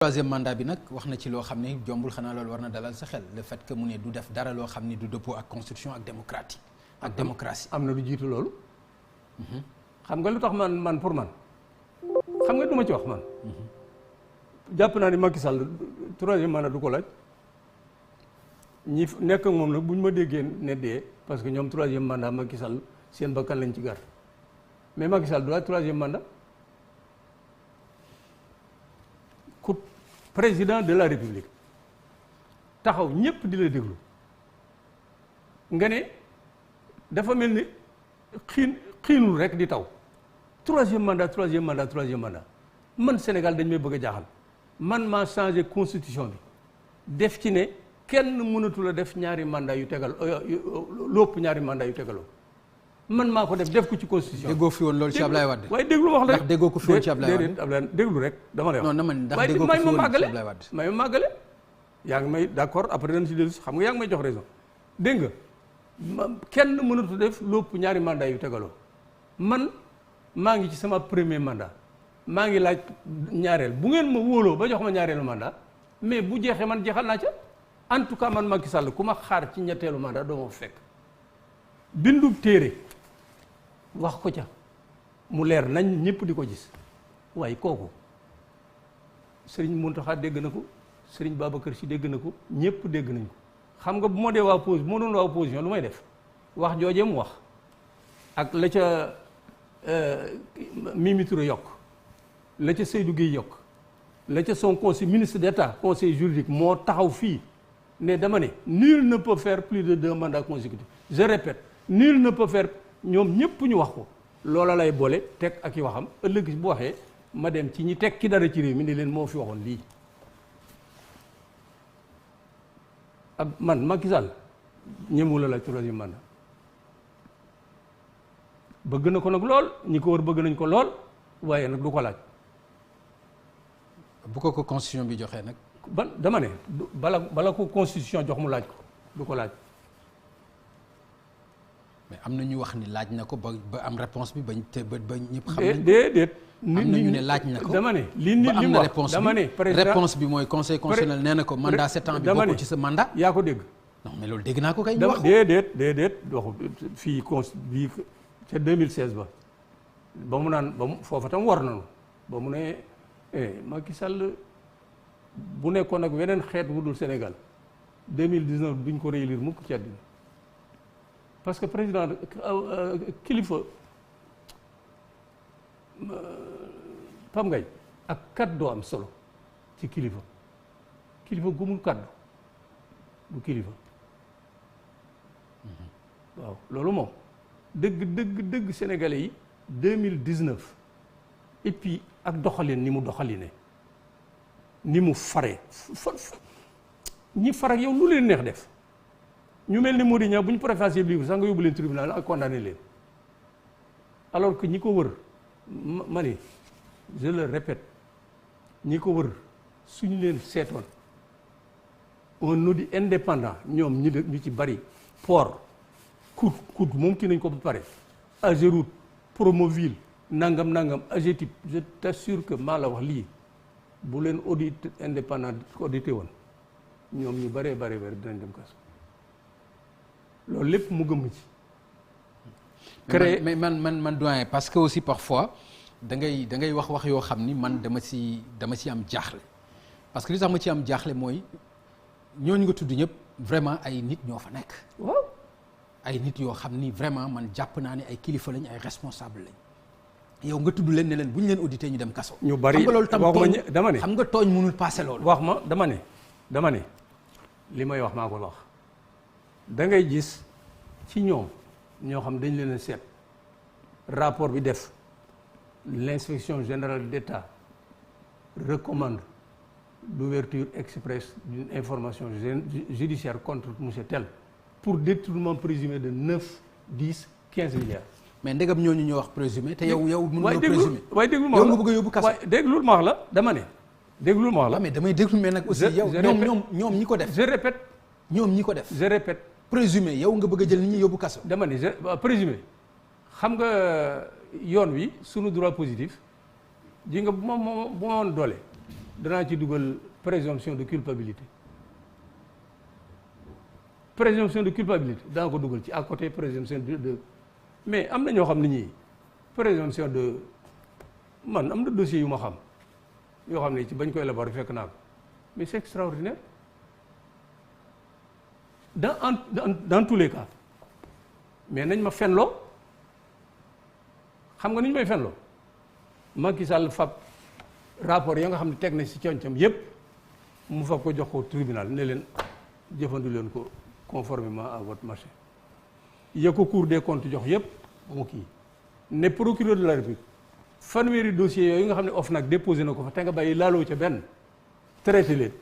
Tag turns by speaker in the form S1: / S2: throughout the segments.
S1: troisième mandat bi nag wax na ci loo xam ne jombul xanaa loolu war na dalal sa xel le fait que mu ne du def dara loo xam ni du dëppoo ak constitution ak démocratie ak démocratie.
S2: am na lu jiitu loolu. xam nga lu tax man pour man xam nga du ma ci wax man. jàpp naa ni Macky Sall troisième mandat du ko laaj ñi nekk ak moom nag bu ñu ma déggee ne dee parce que ñoom troisième mandat Macky Sall seen bakkan lañ ci gar mais Macky Sall du laaj troisième mandat. ku président de la république taxaw ñépp di la déglu nga ne dafa mel ni xiinul rek di taw troisième mandat man Sénégal dañ may bëgg a jaaxal man maa changé constitution bi def ci ne kenn mënatu la def ñaari mandat yu tegal lépp ñaari mandat yu tegaloo man maa ko def ko ci constitution.
S1: déggoo fi woon loolu ci Ablaye Wade.
S2: waaye déglu wax la
S1: ndax déggoo ko fi woon ci Ablaye Wade
S2: déedéet Ablaye déglu rek dama lay wax.
S1: non man ndax déggoo ko fi woon ci Ablaye Wade.
S2: may ma màggale yaa ngi may d'accord après dañ si dellu si xam nga yaa ngi may jox raison dégg nga kenn mënatu def lépp ñaari mandat yu tegaloo man maa ngi ci sama premier mandat maa ngi laaj ñaareel bu ngeen ma wóoloo ba jox ma ñaareelu mandat mais bu jeexee man jeexal naa ca en tout cas man Macky Sall ku ma xaar ci ñetteelu mandat doo ma fekk bindu téere wax ko ca mu leer nañ ñëpp di ko gis waaye kooku Serigne Mountakha dégg na ko Serigne Babacar Sy dégg na ko ñëpp dégg nañ ko xam nga bu ma dee waa pause bu ma doon waa opposition lu may def wax joojee mu wax ak la ca Mimi Touré yokk la ca Seydou Guèye yokk la ca son conseil ministre d'État conseil juridique moo taxaw fii ne dama ne nul ne peut faire plus de 2 mandats consécutifs je répète nul ne peut faire ñoom ñëpp ñu wax ko loola lay boole teg ak i waxam ëllëg bu waxee ma dem ci ñi teg ki dara ci réew mi ni leen moo fi waxoon lii ab man Macky Sall ñëmu la troisième mandat bëgg na ko nag lool ñi ko wër bëgg nañ ko lool waaye nag du ko laaj.
S1: bu ko constitution bi joxee nag.
S2: dama ne bala ko constitution jox mu laaj ko du ko laaj.
S1: mais am na ñu wax ni laaj na ko ba am réponse bi ba ñëpp xam nañ.
S2: déedéet.
S1: am na ñu ne laaj na ko
S2: dama ne li nit ñi wax dama ne
S1: réponse bi mooy conseil constitutionnel nee na ko mandat 7 ans bi bokkul ci sa mandat.
S2: yaa ko dégg.
S1: non mais loolu dégg naa ko kay. ñu wax
S2: déedéet waxu fii bii ca 2016 ba mu naan ba mu foofa tam war nañu ba mu ne Macky Sall bu nekkoon ak weneen xeet wu dul Sénégal 2019 duñ ko réélire mukk ci àddina parce que président kilifa Pam Ngay ak kaddu am solo ci kilifa gumul kaddu du kilifa waaw loolu moom dëgg sénégalais yi 2019 et puis ak doxalin ni mu doxaline ni mu fare ñi far ak yow lu leen neex def ñu mel ni Modiña bu ñu préfacé livre sax nga yóbbu leen tribunal ak condamné leen alors que ñi ko wër ma ni je le répète ñi ko wër suñu leen seetoon un audit indépendant ñoom ñu ci bari port COUD moom kii nañ ko ba pare Ageroute Promoville nangam AGETIP je t'assure que maa la wax lii bu leen audit indépendant audité woon ñoom ñu bëree dinañ dem kaso loolu lépp mu gëm ci.
S1: créé mais man doyen parce que aussi parfois da ngay wax yoo xam ni man dama si am jaaxle parce que li tax ma ci am jaaxle mooy ñooñu nga tudd ñëpp vraiment ay nit ñoo fa nekk.
S2: waaw
S1: ay nit yoo xam ni vraiment man jàpp naa ne ay kilifa lañ ay responsable lañ. yow nga tudd leen ne leen bu ñu leen audité ñu dem kaso.
S2: ñu bari
S1: xam nga loolu tam tooñ
S2: dama ne
S1: xam nga tooñ mënul passé loolu.
S2: wax ma dama ne li may wax maa ko wax da ngay gis ci ñoom ñoo xam dañ leen a seet rapport bi def l'inspection générale d'État recommande l'ouverture express d'une information judiciaire contre monsieur tel pour détournement présumé de 9, 10, 15 milliards.
S1: mais ndegam ñooñu ñoo wax présumé te yow mën nga présumé
S2: waaye déglu ma
S1: yow nga bëgg a yóbbu kaso.
S2: waaye déglul ma wax la dama ne. déglul ma wax la
S1: mais damay déglu mais nag aussi yow ñoom ñi ko def.
S2: je répète.
S1: ñoom ñi ko def.
S2: je répète.
S1: présumé yow nga bëgg a jël nit ñi yóbbu kaso.
S2: dama ne présumé xam nga yoon wi sunu droit positif ji nga bu ma woon doole danaa ci dugal présomption de culpabilité présomption de culpabilité danaa ko dugal ci à côté présomption de mais am na ñoo xam ne ñii présomption de man am na dossier yu ma xam yoo xam ne ci bañ koy élaborer fekk naa ko mais c'est extraordinaire dans tous les cas mais nañ ma fenloo xam nga ni ñu may fenloo Macky Sall fab rapport ya nga xam ne teg na ci concam yépp mu fab ko jox ko tribunal ne leen jëfandu leen ko conformément à votre machin ya ko Cour des comptes jox yépp mu kii ne procureur de la République fanweeri dossiers yooyu nga xam ne OFNAC déposé na ko fa te nga bàyyi laaloo ca benn traité leen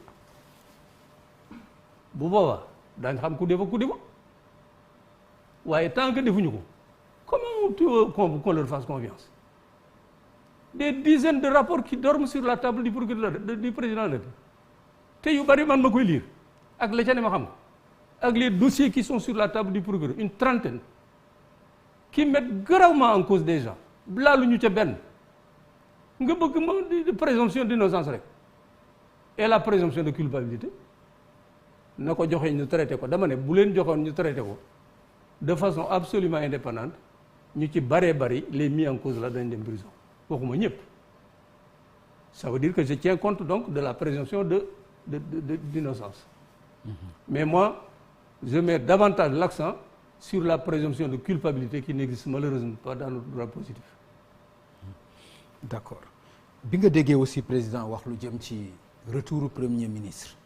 S2: bu boobaa daañu xam ku defa waaye tant que defuñu ko comment tu veux qu'on leur fasse confiance des dizaines de rapports qui dorment sur la table du procureur du président de la République te yu bari man ma koy lire ak la ca ne ma xam ak les dossiers qui sont sur la table du procureur une trentaine qui mettent gravement en cause des gens laaluñu ca benn nga bëgg ma de présomption d'innocence rek et la présomption de culpabilité na ko joxe ñu traité ko dama ne bu leen joxoon ñu traité ko de façon absolument indépendante ñu ci baree bari les mis en cause là dañ dem prison waxuma ñëpp ça veut dire que je tiens compte donc de la présomption d'innocence. Mais moi je mets davantage l'accent sur la présomption de culpabilité qui n'existe malheureusement pas dans notre droit positif.
S1: D'accord bi nga déggee aussi président wax lu jëm ci retouru premier ministre.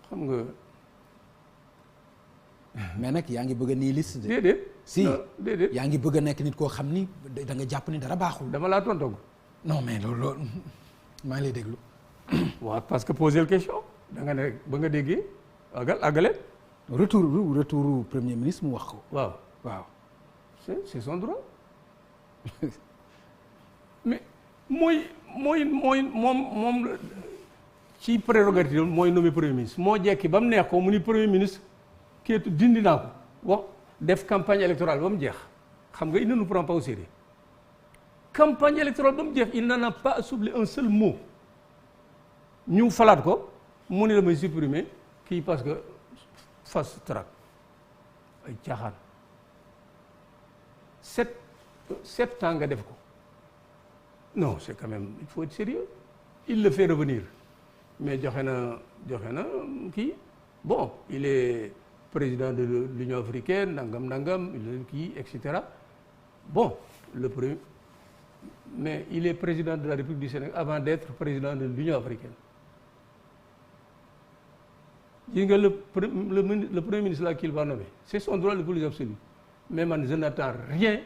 S2: xam nga.
S1: mais nag yaa ngi bëgg a nihiliste de.
S2: déedéet
S1: si
S2: déedéet
S1: yaa ngi bëgg a nekk nit koo xam ni da nga jàpp ni dara baaxul.
S2: dama laa tontoog.
S1: non mais loolu maa ngi lay déglu.
S2: waaw parce que poser la question da nga ne ba nga déggee àggale.
S1: retour premier ministre mu wax ko.
S2: waaw c'est son droit mais moom ci prérogative mooy nommé premier ministre moo jekki ba mu neex ko mu ni premier ministre kéetu dindi naa ko wax def campagne électorale ba mu jeex xam nga il ne nous prend pas au sérieux campagne électorale ba mu jeex il n'en a pas soufflé un seul mot ñu falaat ko mu ne damay supprimer kii parce que fast track ay caaxaan 7 ans nga def ko non c'est quand même il faut être sérieux il le fait revenir mais joxe na kii bon il est président de l'Union africaine nangam kii et cetera bon le premier mais il est président de la République du Sénégal avant d'être président de l'Union africaine gis nga le premier ministre là qu'il va nommer c'est son droit le plus absolu mais man je n'attends rien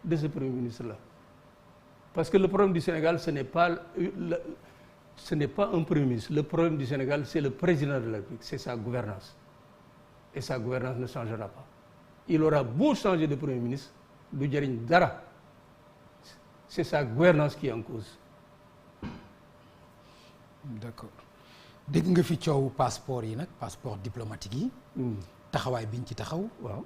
S2: de ce premier ministre là parce que le problème du Sénégal ce n'est pas un premier ministre le problème du Sénégal c'est le président de la République c'est sa gouvernance et sa gouvernance ne changera pas il aura beau changer de premier ministre du jëriñ dara c'est sa gouvernance qui est en cause.
S1: D'accord dégg nga fi coow passeport yi nag passeport diplomatique yi. taxawaay biñ ci taxaw.
S2: waaw